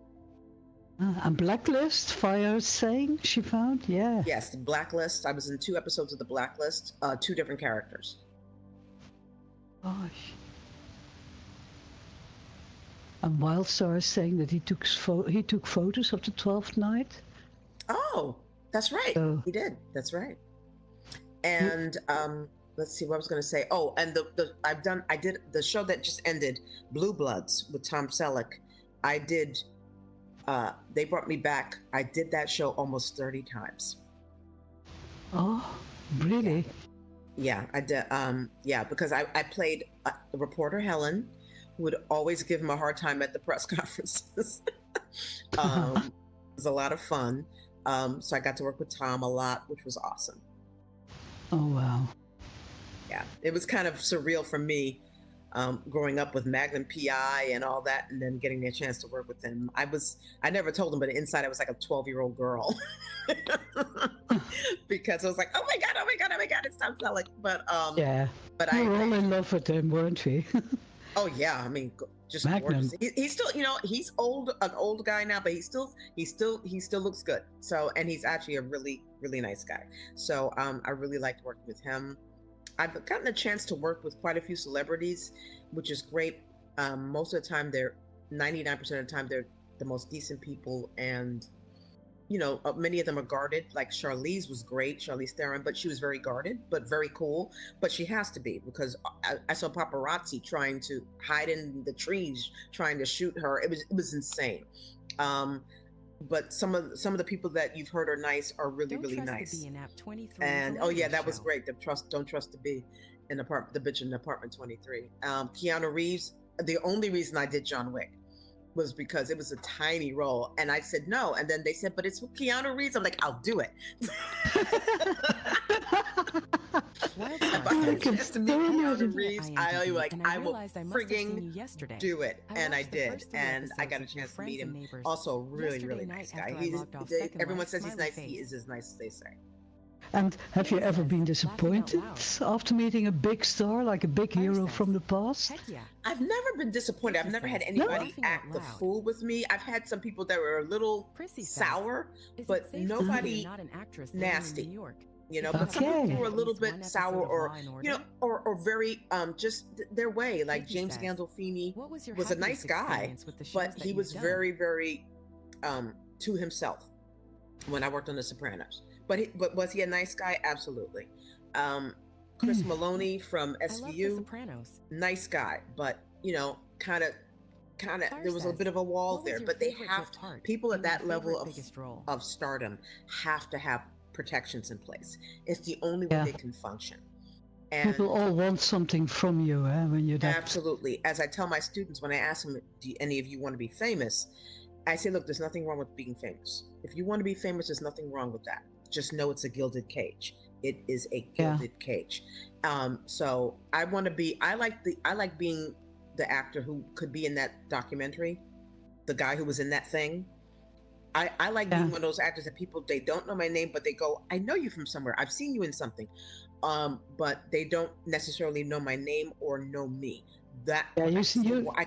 And Blacklist, Fire saying she found, yeah. Yes, the Blacklist. I was in 2 episodes of the Blacklist, 2 different characters. Gosh. And Wildstar is saying that he took photos of the 12th night. Oh, that's right. So- He did. That's right. And let's see what I was going to say. Oh, and I did the show that just ended, Blue Bloods with Tom Selleck. I did. They brought me back. I did that show almost 30 times. Oh, really? Yeah, I did. Yeah, because I played reporter Helen, who would always give him a hard time at the press conferences. It was a lot of fun. So I got to work with Tom a lot, which was awesome. Oh, wow. Yeah, it was kind of surreal for me, growing up with Magnum PI and all that, and then getting a chance to work with him. I never told him, but inside I was like a 12-year-old girl. Because I was like, oh my God, it's Tom Selleck. But Yeah. but We were all in love with him, weren't we? oh yeah, I mean, just Magnum. gorgeous. He's still, he's an old guy now, but he still looks good. So, and he's actually a really, really nice guy. So I really liked working with him. I've gotten a chance to work with quite a few celebrities, which is great. Most of the time, 99% of the time, they're the most decent people, and many of them are guarded. Like Charlize was great, Charlize Theron, but she was very guarded, but very cool. But she has to be, because I saw paparazzi trying to hide in the trees, trying to shoot her. It was insane. But some of the people that you've heard are nice are really, really nice. And oh yeah, that was great. Don't trust the bee in the bitch in apartment 23. Keanu Reeves. The only reason I did John Wick was because it was a tiny role, and I said no, and then they said, but it's with Keanu Reeves. I'm like, I'll do it. If I had a chance to meet Keanu Reeves, I will frigging do it. And I did, and I got a chance to meet him. Also, really, really nice guy. Everyone says he's nice. He is as nice as they say. And have you ever been disappointed after meeting a big star, like a big hero from the past? I've never been disappointed. I've never had anybody act the fool with me. I've had some people that were a little sour, but nobody nasty. But some people were a little bit sour, or very just their way. Like James Gandolfini was a nice guy, but he was very, very to himself when I worked on The Sopranos. But was he a nice guy? Absolutely. Chris Maloney from SVU, nice guy, but kind of there was a bit of a wall there. But they have people at that level of stardom have to have protections in place. It's the only way they can function. And people all want something from you, when you're that. Absolutely. As I tell my students when I ask them, do any of you want to be famous? I say, look, there's nothing wrong with being famous. If you want to be famous, there's nothing wrong with that. Just know it's a gilded cage. It is a gilded cage. So I want to be. I like being the actor who could be in that documentary, the guy who was in that thing. I like being one of those actors that people, they don't know my name, but they go, I know you from somewhere. I've seen you in something, but they don't necessarily know my name or know me. That I can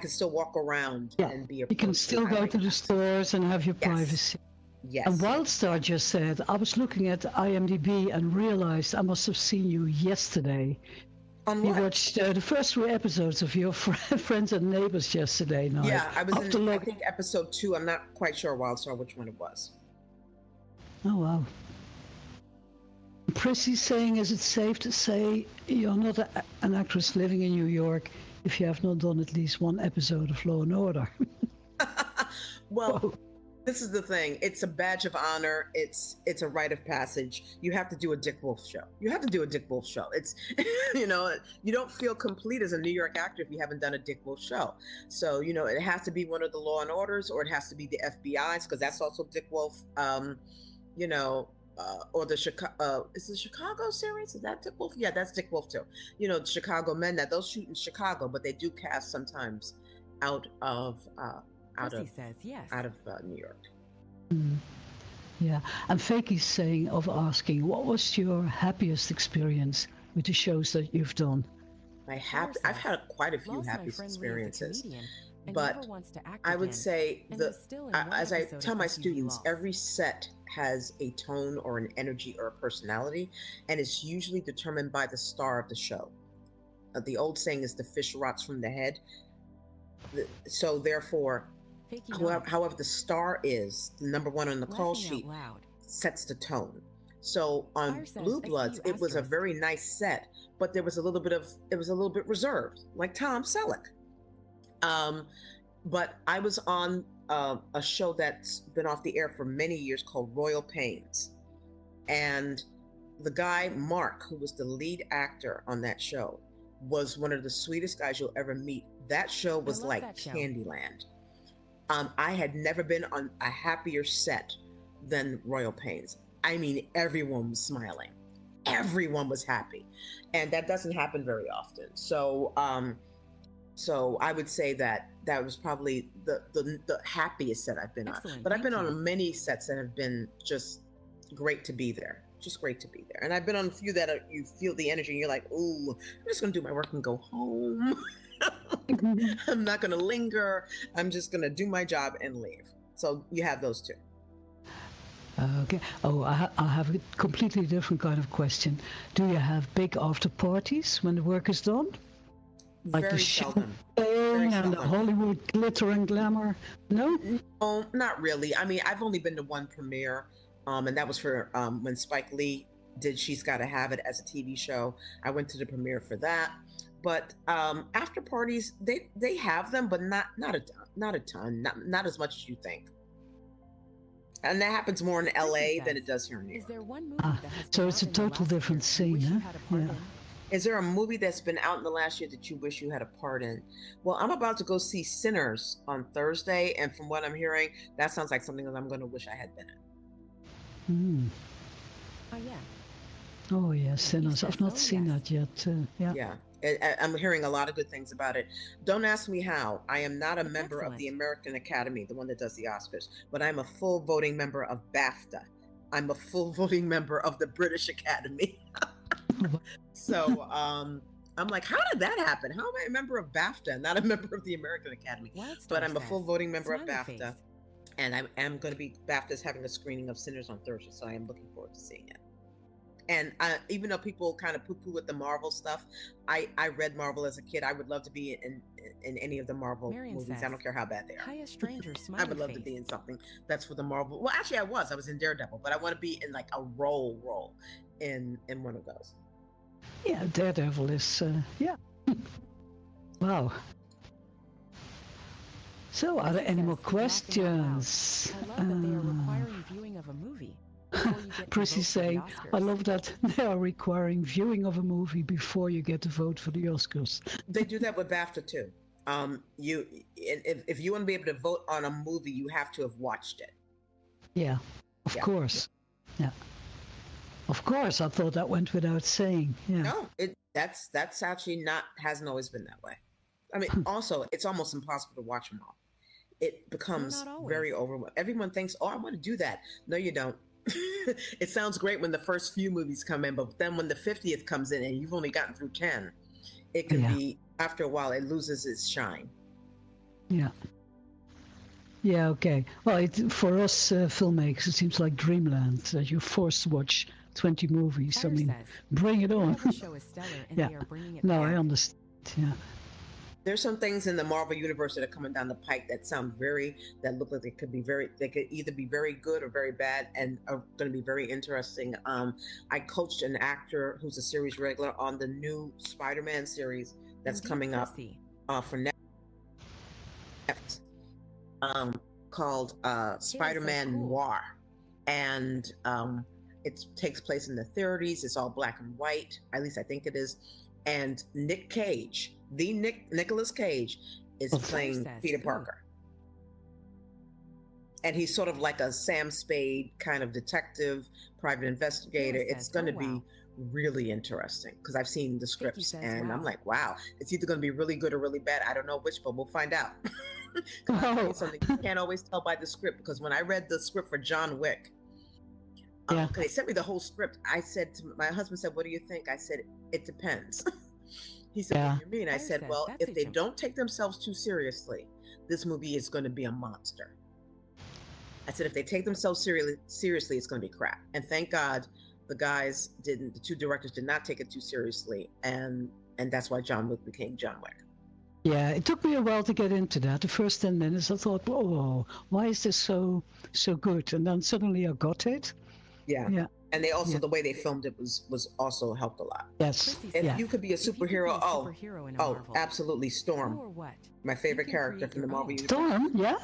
still walk around and be a. You can still go to the stores and have your privacy. Yes. And Wildstar just said, I was looking at IMDb and realized I must have seen you yesterday. On we what? watched the first 3 episodes of your Friends and Neighbors yesterday night. Yeah, I was in, I think, episode 2. I'm not quite sure, Wildstar, which one it was. Oh, wow. Prissy's saying, is it safe to say you're not an actress living in New York if you have not done at least 1 episode of Law and Order? Well... Whoa. This is the thing. It's a badge of honor. It's a rite of passage. You have to do a Dick Wolf show. It's, you don't feel complete as a New York actor if you haven't done a Dick Wolf show. So, it has to be one of the Law and Orders, or it has to be the FBI's, because that's also Dick Wolf. or the Chicago, is the Chicago series? Is that Dick Wolf? Yeah, that's Dick Wolf too. You know, Chicago Men, that those shoot in Chicago, but they do cast sometimes out of Chrissy says yes. out of New York. Mm. Yeah, and Fakey's saying of asking, what was your happiest experience with the shows that you've done? I've had quite a few happiest experiences, but I would say as I tell my students, every set has a tone or an energy or a personality, and it's usually determined by the star of the show. The old saying is the fish rots from the head. So therefore, however the star is, the number one on the call sheet sets the tone. So on Blue Bloods, it was a very nice set, but it was a little bit reserved, like Tom Selleck. But I was on a show that's been off the air for many years called Royal Pains, and the guy Mark, who was the lead actor on that show, was one of the sweetest guys you'll ever meet. That show was like Candyland. I had never been on a happier set than Royal Pains. I mean, everyone was smiling. Everyone was happy. And that doesn't happen very often. So so I would say that was probably the happiest set I've been on. But I've been on many sets that have been just great to be there. Just great to be there. And I've been on a few that you feel the energy and you're like, ooh, I'm just gonna do my work and go home. I'm not gonna linger. I'm just gonna do my job and leave. So you have those two. Okay. Oh, I have a completely different kind of question. Do you have big after parties when the work is done? Like Very the seldom. champagne and the Hollywood glitter and glamour? No? No, not really. I mean, I've only been to one premiere, and that was for when Spike Lee did She's Gotta Have It as a TV show. I went to the premiere for that. But after parties, they have them, but not a ton, not as much as you think. And that happens more in LA than it does here in New York. Is there one movie that has so been it's out a in the total last year different you scene, wish you huh? had a part Yeah. in? Is there a movie that's been out in the last year that you wish you had a part in? Well, I'm about to go see Sinners on Thursday, and from what I'm hearing, that sounds like something that I'm going to wish I had been in. Mm. Oh yeah. Oh yeah, Sinners. says I've not so, seen yes. that yet. Yeah. I'm hearing a lot of good things about it. Don't ask me how. I am not a That's member of the excellent. American Academy, the one that does the Oscars, but I'm a full voting member of BAFTA. I'm a full voting member of the British Academy. So I'm like, how did that happen? How am I a member of BAFTA, not a member of the American Academy? But I'm a full voting member of Smiley BAFTA, face. and I am going to be BAFTA's having a screening of Sinners on Thursday, so I am looking forward to seeing it. And even though people kind of poo-poo with the Marvel stuff, I read Marvel as a kid. I would love to be in any of the Marvel Marion movies. says, I don't care how bad they are. Hiya, stranger, I smiley would love face. to be in something that's for the Marvel. Well, actually, I was in Daredevil, but I want to be in like a role in one of those. Yeah, Daredevil is, yeah. Wow. So, are Chrissy there any says, more "Laughing out loud. questions? I love that they are requiring viewing of a movie before you get to Prissy vote for the saying, I Oscars. love that they are requiring viewing of a movie before you get to vote for the Oscars. They do that with BAFTA too. If you want to be able to vote on a movie, you have to have watched it. Yeah, of Yeah. course. Yeah. Of course, I thought that went without saying. Yeah. No, that's actually hasn't always been that way. I mean, also, it's almost impossible to watch them all. It becomes not always. very overwhelming. Everyone thinks, oh, I want to do that. No, you don't. It sounds great when the first few movies come in, but then when the 50th comes in and you've only gotten through 10, it can be, after a while, it loses its shine. Yeah. Yeah, okay. Well, for us filmmakers, it seems like dreamland that you're forced to watch 20 movies. Fire I mean, says, bring it on. "The show is stellar and Yeah. they are bringing it No, back." I understand. Yeah. There's some things in the Marvel universe that are coming down the pike that that look like they could either be very good or very bad and are going to be very interesting. I coached an actor who's a series regular on the new Spider-Man series that's Indeed, coming up Chrissy. for Netflix, called Spider-Man cool. Noir. And it takes place in the 30s. It's all black and white. At least I think it is. And Nick Cage, Nicolas Cage, is Oh. playing Says, Peter ooh. Parker. and he's sort of like a Sam Spade kind of detective, private investigator. Sarah It's says, going to "Oh, be wow." really interesting because I've seen the scripts says, and I'm "Wow." like, wow, it's either going to be really good or really bad. I don't know which, but we'll find out. 'Cause I'll tell you something, you can't always tell by the script, because when I read the script for John Wick, Yeah. 'cause they sent me the whole script, I said to my husband, said, what do you think? I said, it depends. He said, Yeah. what do you mean? I Fire said, says, well, "That's if a they jump." don't take themselves too seriously, this movie is going to be a monster. I said, if they take themselves seriously, it's going to be crap. And thank God the two directors did not take it too seriously. And that's why John Wick became John Wick. Yeah, it took me a while to get into that. The first 10 minutes, I thought, whoa, why is this so good? And then suddenly I got it. Yeah. Yeah. And they also, Yeah. the way they filmed it was also helped a lot. Yes. Chrissy If says, you could be a "If you could be superhero, a superhero in a Marvel, absolutely, who Storm. or what?" My favorite can character create from the your Marvel own. universe. Storm, yeah?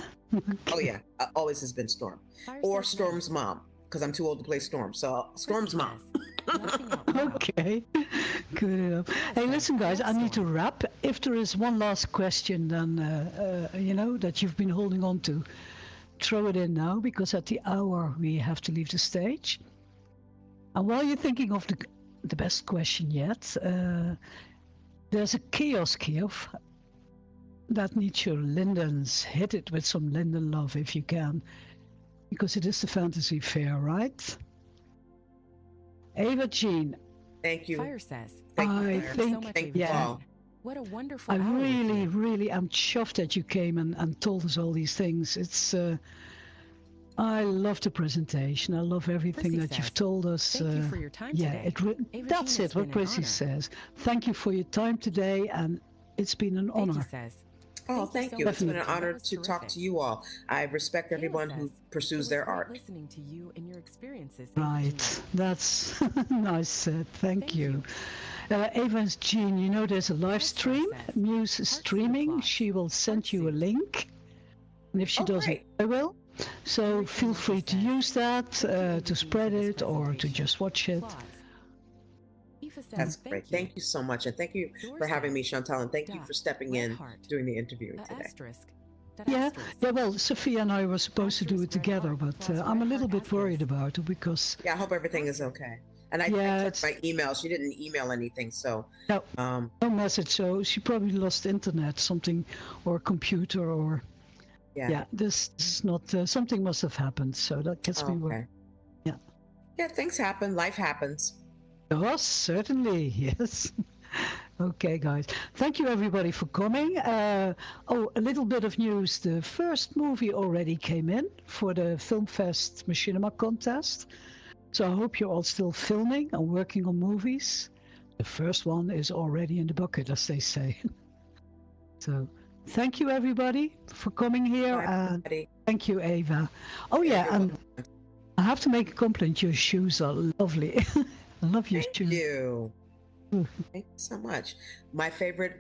Oh yeah, always has been Storm. Fire Or says, Storm's "Nice." mom, because I'm too old to play Storm. So Storm's Chrissy mom. says, "Laughing out loud." Okay, good enough. Hey, listen, guys, I need to wrap. If there is one last question, then, that you've been holding on to, throw it in now, because at the hour we have to leave the stage. And while you're thinking of the best question yet, there's a kiosk here that needs your lindens. Hit it with some linden love if you can, because it is the fantasy fair, right? AvaJean, Thank you. Fire says, Thank you, I Claire. "Thank you so think- much, Thank you yeah. all. What a wonderful I hour with really, you." really am chuffed that you came and told us all these things. It's, I love the presentation. I love everything Chrissy that you've says, told us. "Thank you for your time Yeah, today. that's AvaJean, it. it's What been an Chrissy honor." says. Thank you for your time today, and it's been an Becky honor. says, Oh, "Thank thank so you. much, It's been an Becky. honor That was to talk terrific." to you all. I respect Kayla everyone who says, "It pursues was their great art. listening to you and your experiences, Right, AvaJean." that's nice said. Thank Thank you. AvaJean, there's a live Five-star stream. says, Muse is "Hearts and streaming. applause. She will send you a Heartsuit." link. And if she Oh, doesn't, great. I will. So Henry feel Murphy free to says, use that "Thank you, to AvaJean, spread for this it or to presentation. just watch it. Applause." Aoife says, That's great. Thank you so much. And thank you Dor for having says, me, Chantal. And thank you "Duh, for stepping red in heart, doing the interviewing a today. asterisk, that Yeah, asterisk, yeah. Well, Sophia and I were supposed to do asterisk, it red together, heart, but applause, I'm a red little heart, bit worried asterisk." about it because Yeah, I hope everything is okay. And I Yeah, checked my email. She didn't email anything. So, no, um, no message. So she probably lost internet, something, or computer, or yeah. This is not something must have happened. So that gets me worried. Okay. Yeah. Yeah, things happen. Life happens. Oh, certainly, yes. Okay, guys. Thank you, everybody, for coming. A little bit of news. The first movie already came in for the Film Fest Machinima contest. So I hope you're all still filming and working on movies. The first one is already in the bucket, as they say. So thank you, everybody, for coming here. Bye, And everybody. thank you, Ava. Oh, yeah, You're and welcome. I have to make a compliment. Your shoes are lovely. I love your Thank shoes. you. Thank you so much. My favorite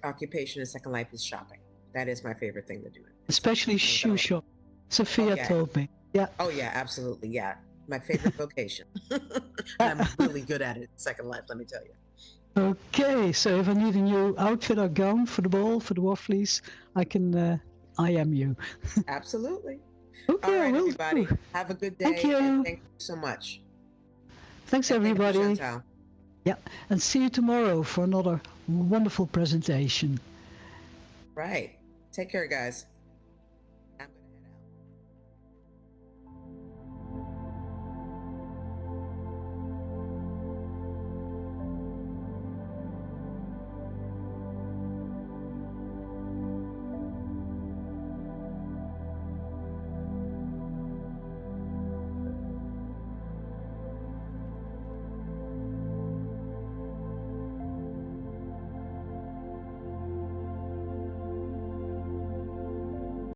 occupation in Second Life is shopping. That is my favorite thing to do. Especially shoe shop. Sophia yeah. told me. Yeah. Oh yeah, absolutely. Yeah, my favorite vocation. And I'm really good at it in Second Life, let me tell you. Okay, so if I need a new outfit or gown for the ball, for the wafflies, I can IM you. Absolutely. Okay, All I right, will everybody. do. Have a good day. Thank you. And thank you so much. Thanks, And thank you, everybody. Chantal. Yeah, and see you tomorrow for another wonderful presentation. Right. Take care, guys.